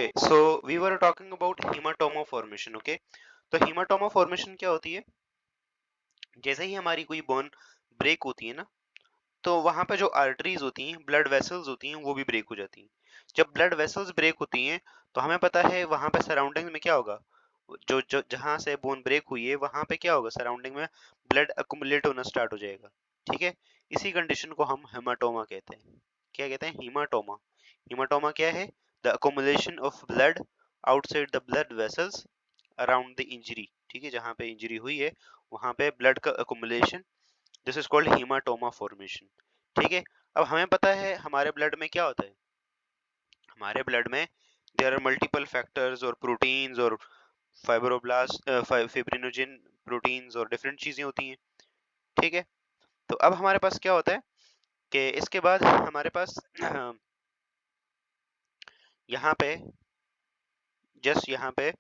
Okay, so we were talking about hematoma formation. Okay, तो hematoma formation क्या होती है? जैसे ही हमारी कोई बोन ब्रेक होती है ना, तो वहां पे जो आर्टरीज होती हैं, ब्लड वेसल्स होती हैं, वो भी ब्रेक हो जाती हैं। जब ब्लड वेसल्स ब्रेक होती हैं, तो हमें पता है वहां पे सराउंडिंग में क्या होगा। जो जो जहां से बोन ब्रेक हुई है वहां पे क्या होगा, सराउंडिंग में ब्लड अकुमुलेट होना स्टार्ट हो जाएगा। ठीक है, इसी कंडीशन को हम हेमाटोमा कहते हैं। क्या कहते हैं? हीमाटोमा। हीमाटोमा क्या है? The accumulation of blood outside the blood vessels around the injury. ठीक है, जहां पे इंजरी हुई है वहां पे ब्लड का accumulation, this is called haematoma formation. ठीक है, अब हमें पता है हमारे ब्लड में क्या होता है। हमारे ब्लड में देयर आर मल्टीपल फैक्टर्स और प्रोटीन्स और फाइब्रोब्लास्ट फिब्रिनोजन प्रोटीन्स और डिफरेंट चीजें होती हैं। ठीक है, तो अब हमारे पास क्या होता है कि इसके बाद हमारे पास यहाँ पे जस्ट यहाँ पे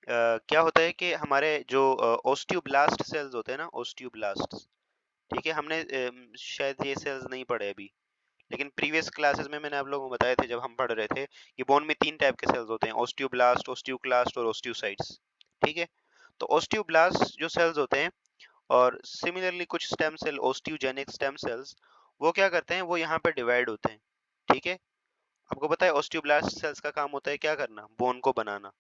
क्या होता है कि हमारे जो ओस्टियोब्लास्ट सेल्स होते हैं ना, ओस्टियोब्लास्ट। ठीक है, हमने शायद ये सेल्स नहीं पढ़े अभी, लेकिन प्रीवियस क्लासेस में मैंने आप लोगों को बताए थे जब हम पढ़ रहे थे कि बोन में 3 टाइप के सेल्स होते हैं, ओस्टियोब्लास्ट, ओस्टियोक्लास्ट और ओस्टियोसाइट्स। ठीक है, तो ओस्टियोब्लास्ट जो सेल्स होते हैं और सिमिलरली कुछ stem cell, osteogenic stem cells, वो क्या करते हैं, वो यहाँ पे डिवाइड होते हैं। ठीक है, आपको पता है ओस्टियोब्लास्ट सेल्स का काम होता है क्या करना, बोन को बनाना।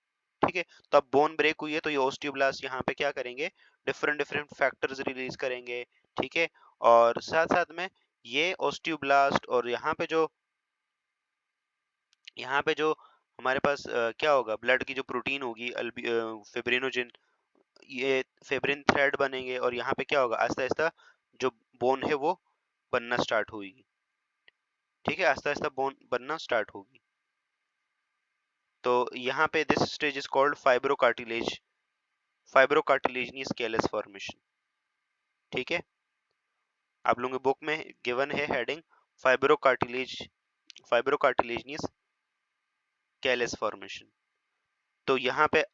ठीक है, तो अब बोन ब्रेक हुई है तो ये ओस्टियोब्लास्ट यहाँ पे क्या करेंगे, डिफरेंट डिफरेंट फैक्टर्स रिलीज करेंगे। ठीक है, और साथ साथ में ये ओस्टियोब्लास्ट और यहाँ पे जो हमारे पास क्या होगा, ब्लड की जो प्रोटीन होगी फिब्रिनोजिन, ये फिब्रिन थ्रेड बनेंगे और यहाँ पे क्या होगा, आहिस्ता आहिस्ता जो बोन है वो बनना स्टार्ट होगी। ठीक है, आहिस्ता आहिस्ता बोन बनना स्टार्ट होगी। तो यहाँ पे this stage is called fibrocartilaginous callus formation. ठीक है, आप लोगों की बुक में गिवन है हेडिंग फाइब्रोकार्टिलेजियस कैलस फॉर्मेशन। तो यहाँ पे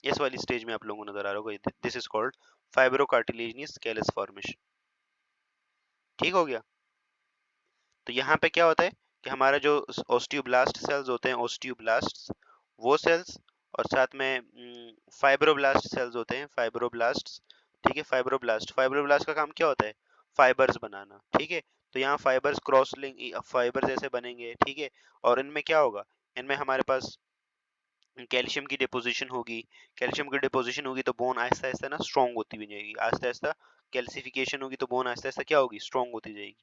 इस वाली स्टेज में आप लोगों को नजर आ रहा होगा, this is called fibrocartilaginous callus formation. ठीक हो गया। तो यहाँ पे क्या होता है कि हमारा जो ओस्टियोब्लास्ट सेल्स होते हैं, ओस्टियोब्लास्ट वो सेल्स, और साथ में फाइब्रोब्लास्ट सेल्स होते हैं, फाइब्रोब्लास्ट। ठीक है, फाइब्रोब्लास्ट का काम क्या होता है, फाइबर्स बनाना। ठीक है, तो यहाँ फाइबर्स क्रॉस लिंक फाइबर्स ऐसे बनेंगे। ठीक है, और इनमें क्या होगा, इनमें हमारे पास कैल्शियम की डिपोजिशन होगी। कैल्शियम की डिपोजिशन होगी तो बोन आहिस्ता आहिस्ता ना स्ट्रॉन्ग होती भी जाएगी, आहिस्ता आहिस्ता कैल्सिफिकेशन होगी तो बोन आहिस्ता आहिस्ता क्या होगी, स्ट्रॉन्ग होती जाएगी।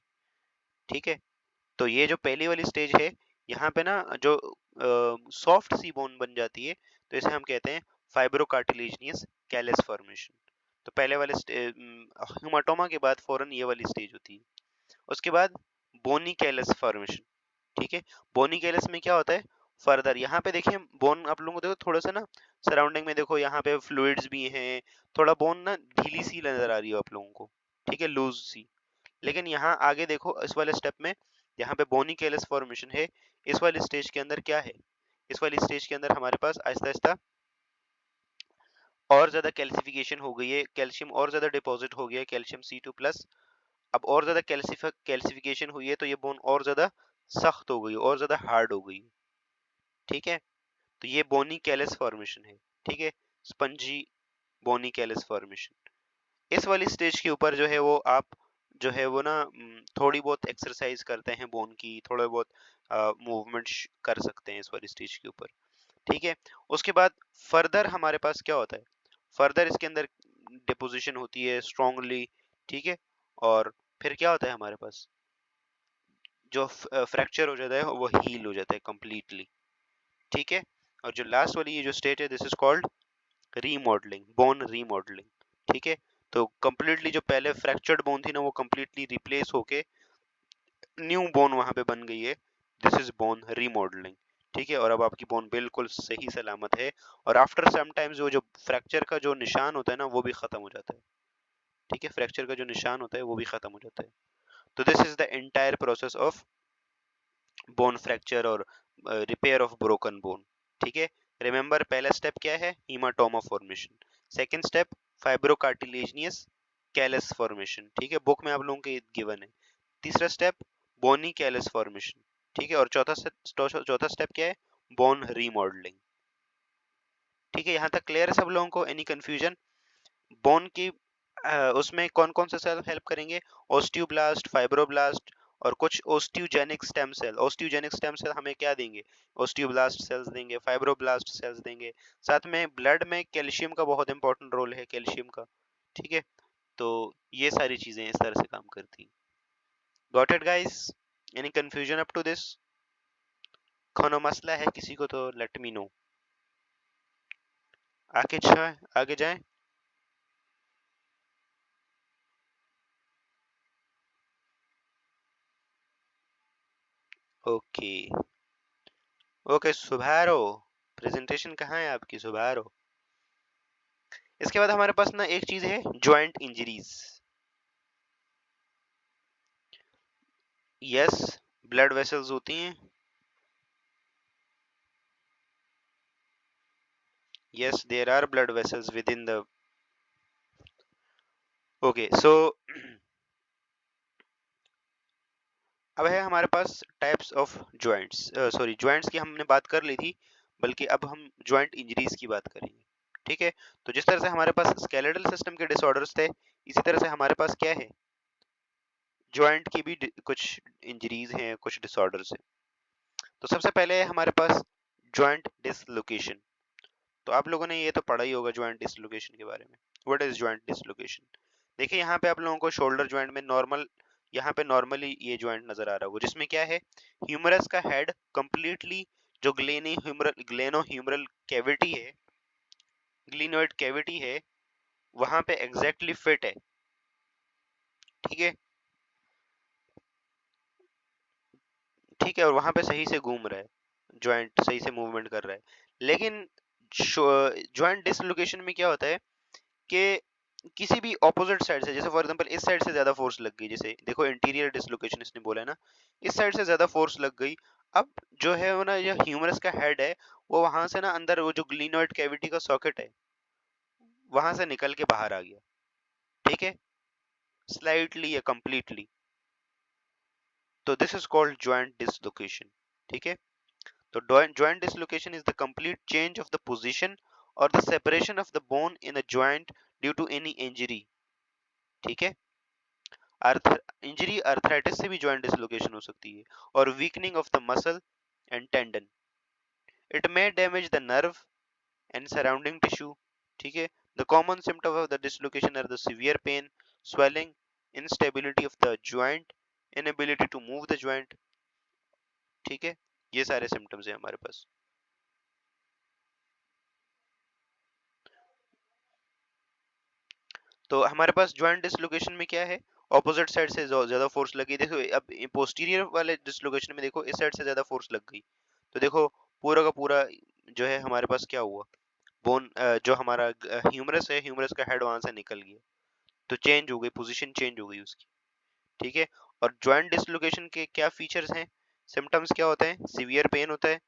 ठीक है, तो ये जो पहली वाली स्टेज है, यहाँ पे ना जो सॉफ्ट सी बोन बन जाती है, तो इसे हम कहते हैं फाइब्रोकार्टिलेजियस कैलस फॉर्मेशन। तो पहले वाले हेमाटोमा के बाद फौरन ये वाली स्टेज होती है। उसके बाद बोनी कैलस फॉर्मेशन। ठीक है, बोनी कैलस में क्या होता है, फर्दर यहाँ पे देखिए बोन आप लोगों को देखो थोड़ा सा ना, सराउंडिंग में देखो यहाँ पे फ्लूइड्स भी हैं, थोड़ा बोन ना ढीली सी नजर आ रही है आप लोगों को। ठीक है, लूज सी। लेकिन यहाँ आगे देखो इस वाले स्टेप में, यहाँ पे बोनी कैलस फॉर्मेशन है, इस वाली स्टेज के अंदर क्या है, इस वाली स्टेज के अंदर हमारे पास आहिस्ता आहिस्ता और ज्यादा कैल्सिफिकेशन हो गई है, कैल्शियम और ज्यादा डिपॉजिट हो गया है, कैल्शियम C2+। अब और ज्यादा कैल्सिफिकेशन हुई है तो ये बोन और ज्यादा सख्त हो गई, और ज्यादा हार्ड हो गई। ठीक है, तो ये बोनी कैलस फॉर्मेशन है। ठीक है, स्पंजी बोनी कैलस फॉर्मेशन। इस वाली स्टेज के ऊपर जो है वो आप जो है वो ना थोड़ी बहुत एक्सरसाइज करते हैं बोन की, थोड़ा बहुत मूवमेंट कर सकते हैं इस वाली स्टेज के ऊपर। ठीक है, उसके बाद फर्दर हमारे पास क्या होता है, फर्दर इसके अंदर डिपोजिशन होती है स्ट्रांगली। ठीक है, और फिर क्या होता है हमारे पास, जो फ्रैक्चर हो जाता है वो हील हो जाता है कंप्लीटली। ठीक है, और जो लास्ट वाली ये जो स्टेट है, this is called remodelling, bone remodelling. ठीक है, तो कंप्लीटली जो पहले फ्रैक्चर्ड बोन थी ना, वो कंप्लीटली रिप्लेस होके न्यू बोन वहां पे बन गई है, दिस इज बोन रीमॉडलिंग। ठीक है, और अब आपकी बोन बिल्कुल सही सलामत है, और आफ्टर सम टाइम्स वो जो फ्रैक्चर का जो निशान होता है ना वो भी खत्म हो जाता है। ठीक है, फ्रैक्चर का जो निशान होता है वो भी खत्म हो जाता है। तो this is the entire process of bone fracture और रिपेयर ऑफ ब्रोकन बोन। ठीक है, रिमेंबर पहला स्टेप क्या है, haematoma formation. Second step fibrocartilaginous callus formation. ठीक है, बुक में आप लोगों के गिवन है। तीसरा स्टेप बोनी कैलस फॉर्मेशन। ठीक है, और चौथा स्टेप क्या है, बोन रीमॉडलिंग। ठीक है, यहाँ तक क्लियर है सब लोगों को? Any confusion? बोन की उसमें कौन कौन से सेल हेल्प करेंगे? ओस्टियोब्लास्ट, फाइब्रोब्लास्ट और कुछ osteogenic stem cell. Osteogenic stem cell हमें क्या देंगे? ओस्टियोब्लास्ट सेल्स देंगे, फाइब्रोब्लास्ट सेल्स देंगे। साथ में ब्लड में कैल्शियम का बहुत इंपॉर्टेंट रोल है, कैल्शियम का। ठीक है, तो ये सारी चीजें इस तरह से काम करती हैं। Got it guys? Any confusion up to this? कोनो मसला है किसी को तो लेट मी नो। आगे जाएं। Okay okay, सुभारो। प्रेजेंटेशन कहाँ है आपकी, सुभारो? इसके बाद हमारे पास ना एक चीज है, joint injuries. Yes, blood vessels होती हैं। Yes, there are blood vessels within the. Okay so अब है हमारे पास types of joints. Sorry, joints की हमने बात कर ली थी, बल्कि अब हम ज्वाइंट इंजरीज की बात करेंगे। ठीक है, तो जिस तरह से हमारे पास स्केलेटल सिस्टम के डिसऑर्डर्स थे, इसी तरह से हमारे पास क्या है, ज्वाइंट की भी कुछ इंजरीज हैं, कुछ डिसऑर्डर्स हैं। तो सबसे पहले है हमारे पास ज्वाइंट डिसलोकेशन। तो आप लोगों ने ये तो पढ़ा ही होगा ज्वाइंट डिसलोकेशन के बारे में। What is joint dislocation? देखिए यहाँ पे आप लोगों को शोल्डर ज्वाइंट में नॉर्मल, यहाँ पे नॉर्मली ये ज्वाइंट नजर आ रहा होगा, जिसमें क्या है, ह्यूमरस का हेड कंप्लीटली, जो ग्लेनो ह्यूमरल कैविटी है, ग्लिनोइड कैविटी है, वहां पे एग्जैक्टली फिट है। ठीक है, ठीक है, और वहां पे सही से घूम रहा है, ज्वाइंट सही से मूवमेंट कर रहा है। लेकिन ज्वाइंट डिसलोकेशन में क्या होता है कि किसी भी ऑपोजिट साइड से, जैसे फॉर एग्जांपल इस साइड से ज्यादा फोर्स लग गई, जैसे देखो इंटीरियर डिसलोकेशन इसने बोला है ना, इस साइड से ज्यादा फोर्स लग गई। अब जो है वो ना, जो ह्यूमरस का हेड है, वो वहां से ना अंदर, वो जो ग्लिनोइड कैविटी का सॉकेट है, वहां से निकल के बाहर आ गया। ठीक है, स्लाइटली या कंप्लीटली। तो this is called joint dislocation. ठीक है, तो joint dislocation is the complete change of the position or the separation of the bone in a joint due to any injury। ठीक है, इंजरी अर्थराइटिस से भी joint dislocation हो सकती है, और weakening of the muscle and tendon. It may damage the nerve and surrounding tissue. ठीक है, the common symptom of the dislocation are the severe pain, swelling, instability of the joint, inability to move the joint। ठीक है, ये सारे symptoms हैं हमारे पास। तो हमारे पास ज्वाइंट डिसलोकेशन में क्या है, ऑपोजिट साइड से ज्यादा फोर्स लगी। देखो अब पोस्टीरियर वाले डिसलोकेशन में देखो, इस साइड से ज्यादा फोर्स लग गई, तो देखो पूरा का पूरा जो है हमारे पास क्या हुआ, बोन, जो हमारा ह्यूमरस है, ह्यूमरस का हेड वहां से निकल गया, तो चेंज हो गई, पोजीशन चेंज हो गई उसकी। ठीक है, और ज्वाइंट डिसलोकेशन के क्या फीचर्स हैं, सिम्टम्स क्या होते हैं, सीवियर पेन होता है,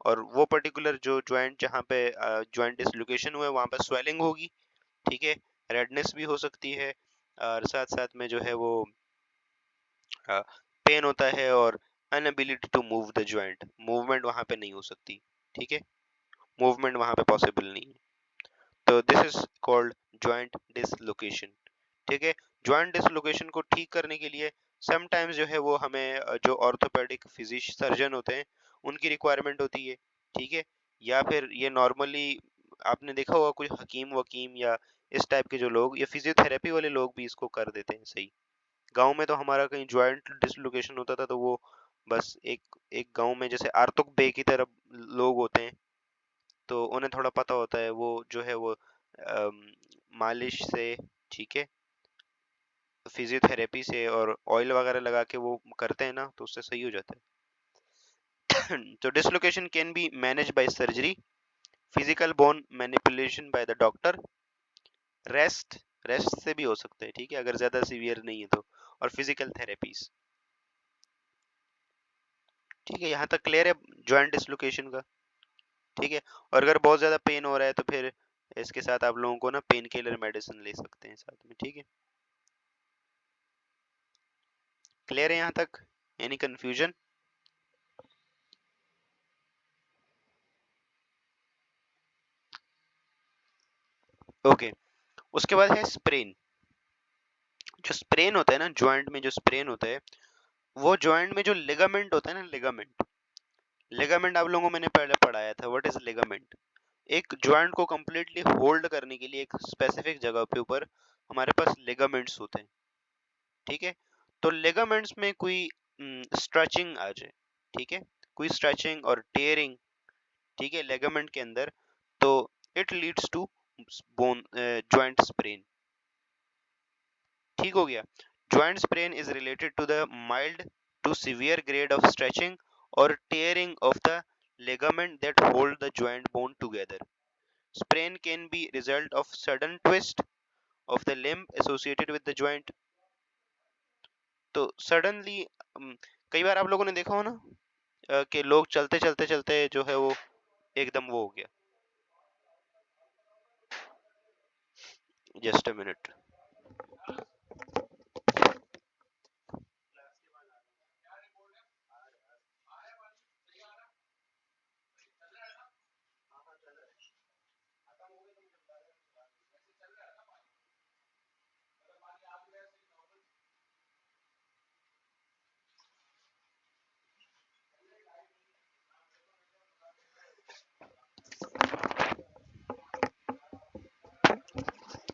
और वो पर्टिकुलर जो ज्वाइंट, जहाँ पे ज्वाइंट डिसलोकेशन हुआ है, वहां पे स्वेलिंग होगी। ठीक है, रेडनेस भी हो सकती है, और साथ साथ में जो है वो पेन होता है, और inability to move the joint, movement वहां पे नहीं हो सकती। ठीक है, मूवमेंट वहां पे पॉसिबल नहीं है। तो this is called joint dislocation. ठीक है, जॉइंट डिसलोकेशन को ठीक करने के लिए समटाइम्स जो है वो हमें जो ऑर्थोपेडिक फिजिशियन सर्जन होते हैं, उनकी रिक्वायरमेंट होती है। ठीक है, या फिर ये नॉर्मली आपने देखा होगा कुछ हकीम वकीम या इस टाइप के जो लोग, या फिजियोथेरेपी वाले लोग भी इसको कर देते हैं सही। गांव में तो हमारा कहीं जॉइंट डिसलोकेशन होता था, तो वो बस एक एक गांव में जैसे आर्तुक बे की तरफ लोग होते हैं, तो उन्हें थोड़ा पता होता है, वो जो है वो मालिश से, ठीक है, फिजियोथेरेपी से और ऑयल वगैरह लगा के वो करते हैं ना, तो उससे सही हो जाता है। तो dislocation can be manage by surgery, physical bone manipulation by the doctor, rest, rest से भी हो सकता है। ठीक है, अगर ज्यादा सीवियर नहीं है तो, और फिजिकल थेरेपीज। ठीक है, यहाँ तक क्लियर है जॉइंट डिसलोकेशन का? ठीक है, और अगर बहुत ज्यादा पेन हो रहा है तो फिर इसके साथ आप लोगों को ना पेन किलर मेडिसिन ले सकते हैं साथ में। ठीक है, क्लियर है यहाँ तक? Any confusion? ओके, उसके बाद है स्प्रेन। जो स्प्रेन होता है ना, जॉइंट में जो स्प्रेन होता है, वो जॉइंट में जो लिगामेंट होता है ना, लिगामेंट, लिगामेंट आप लोगों को मैंने पहले पढ़ाया था, व्हाट इज लिगामेंट। एक जॉइंट को कंप्लीटली होल्ड करने के लिए एक स्पेसिफिक जगह पे ऊपर हमारे पास लिगामेंट्स होते हैं, ठीक है। तो लिगामेंट्स में कोई स्ट्रेचिंग आ जाए, ठीक है, कोई स्ट्रेचिंग और टेयरिंग, ठीक है, लिगामेंट के अंदर, तो it leads to bone joint sprain. ठीक हो गया। Joint sprain is related to the mild to severe grade of stretching और tearing of the ligament that hold the joint bone together. Sprain can be result of sudden twist of the limb associated with the joint. तो suddenly कई बार आप लोगों ने देखा हो ना, कि लोग चलते चलते चलते जो है वो एकदम वो हो गया। Just a minute.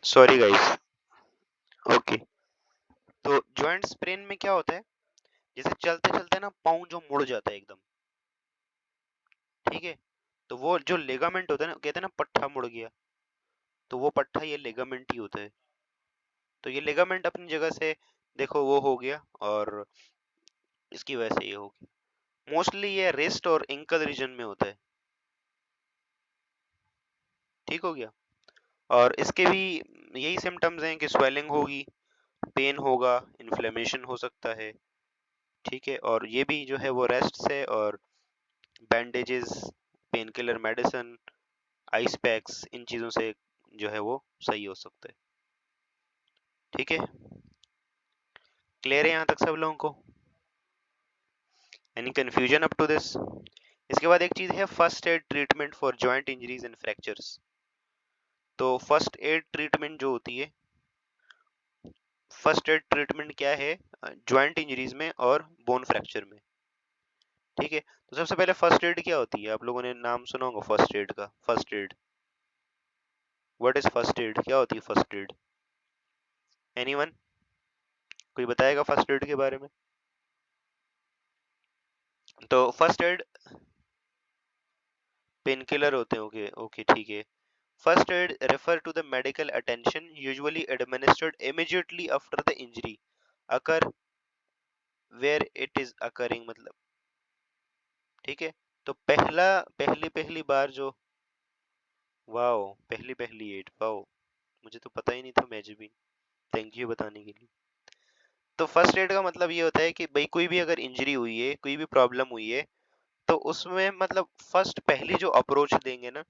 Sorry guys. Okay, तो जॉइंट स्प्रेन में क्या होता है, जैसे चलते चलते ना पाँव जो मुड़ जाता है एकदम, ठीक है, तो वो जो लिगामेंट होता है ना, कहते हैं ना पट्टा मुड़ गया, तो वो पट्टा ये लिगामेंट ही होता है। तो ये लिगामेंट अपनी जगह से देखो वो हो गया, और इसकी वजह से ये हो गया। मोस्टली ये रिस्ट और एंकल रीजन में होता है। ठीक हो गया। और इसके भी यही सिम्टम्स हैं कि स्वेलिंग होगी, पेन होगा, इन्फ्लेमेशन हो सकता है, ठीक है। और ये भी जो है वो रेस्ट से और bandages, pain killer medicine, ice packs, इन चीज़ों से जो है वो सही हो सकता है। ठीक है, क्लियर है यहाँ तक सब लोगों को? Any confusion up to this? इसके बाद एक चीज़ है first aid treatment for joint injuries and fractures. तो फर्स्ट एड ट्रीटमेंट जो होती है, फर्स्ट एड ट्रीटमेंट क्या है जॉइंट इंजरीज में और बोन फ्रैक्चर में, ठीक है। तो सबसे पहले फर्स्ट एड क्या होती है, आप लोगों ने नाम सुना होगा फर्स्ट एड का। First aid, what is first aid, क्या होती है फर्स्ट एड? एनीवन, कोई बताएगा फर्स्ट एड के बारे में? तो फर्स्ट एड पेन किलर होते हैं, ओके ओके ठीक है। First aid refer to the medical attention usually administered immediately after the injury occur where it is occurring, मतलब, ठीक है। तो पहली पहली बार जो, वाओ, पहली पहली एड, वाओ, मुझे तो पता ही नहीं था मैंने भी, थैंक यू बताने के लिए। तो फर्स्ट एड का मतलब ये होता है कि भाई कोई भी अगर इंजरी हुई है, कोई भी प्रॉब्लम हुई है, तो उसमें मतलब फर्स्ट पहली जो अप्रोच देंगे ना,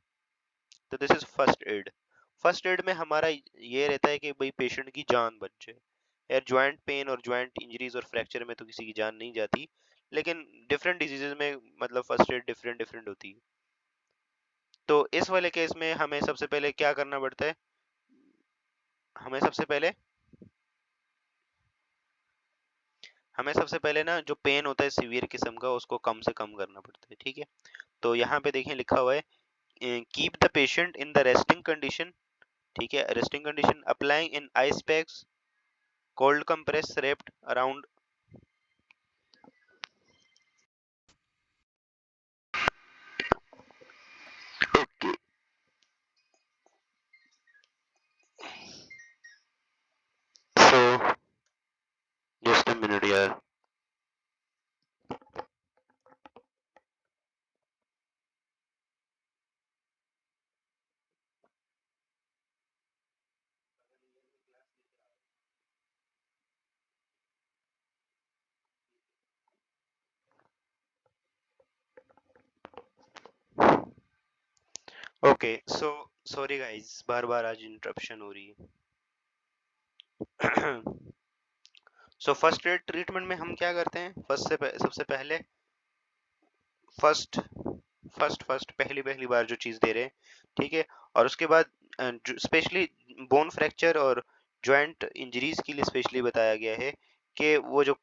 तो this is first aid. First aid में हमारा ये रहता है कि भाई पेशेंट की जान बच जाए। यार जॉइंट पेन और जॉइंट इंजरीज और फ्रैक्चर में तो किसी की जान नहीं जाती, लेकिन डिफरेंट डिजीजेज में मतलब फर्स्ट एड डिफरेंट डिफरेंट होती है। तो इस वाले केस में हमें सबसे पहले क्या करना पड़ता है, हमें सबसे पहले हमें सबसे पहले ना जो पेन होता है सीवियर किस्म का, उसको कम से कम करना पड़ता है, ठीक है। तो यहाँ पे देखिए लिखा हुआ है keep the patient in the resting condition, ठीक है, resting condition, applying in ice packs, cold compress wrapped around, okay, so just a minute यार। ओके, सो सॉरी गाइस, बार बार आज इंटरप्शन हो रही है। सो फर्स्ट एड ट्रीटमेंट में हम क्या करते हैं, सबसे पहले फर्स्ट फर्स्ट फर्स्ट पहली पहली बार जो चीज दे रहे हैं, ठीक है। और उसके बाद स्पेशली बोन फ्रैक्चर और जॉइंट इंजरीज के लिए स्पेशली बताया गया है कि वो जो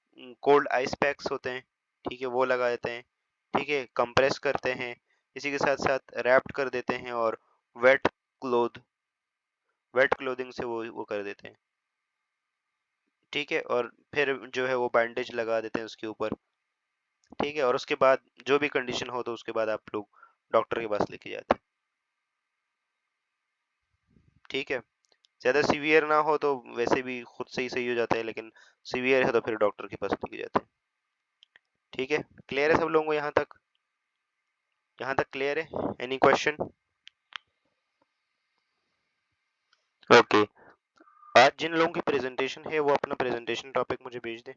कोल्ड आइस पैक्स होते हैं, ठीक है, वो लगा देते हैं, ठीक है, कंप्रेस करते हैं, इसी के साथ साथ रैप्ड कर देते हैं और वेट क्लोथ वेट क्लोथिंग से वो कर देते हैं, ठीक है, और फिर जो है वो बैंडेज लगा देते हैं उसके ऊपर, ठीक है, और उसके बाद जो भी कंडीशन हो तो उसके बाद आप लोग डॉक्टर के पास लेके जाते हैं, ठीक है। ज्यादा सीवियर ना हो तो वैसे भी खुद से ही सही हो जाता है, लेकिन सीवियर है तो फिर डॉक्टर के पास लेके जाते हैं, ठीक है। क्लियर है सब लोगों को यहाँ तक क्लियर है? Any question? ओके। आज जिन लोगों की प्रेजेंटेशन है वो अपना प्रेजेंटेशन टॉपिक मुझे भेज दें।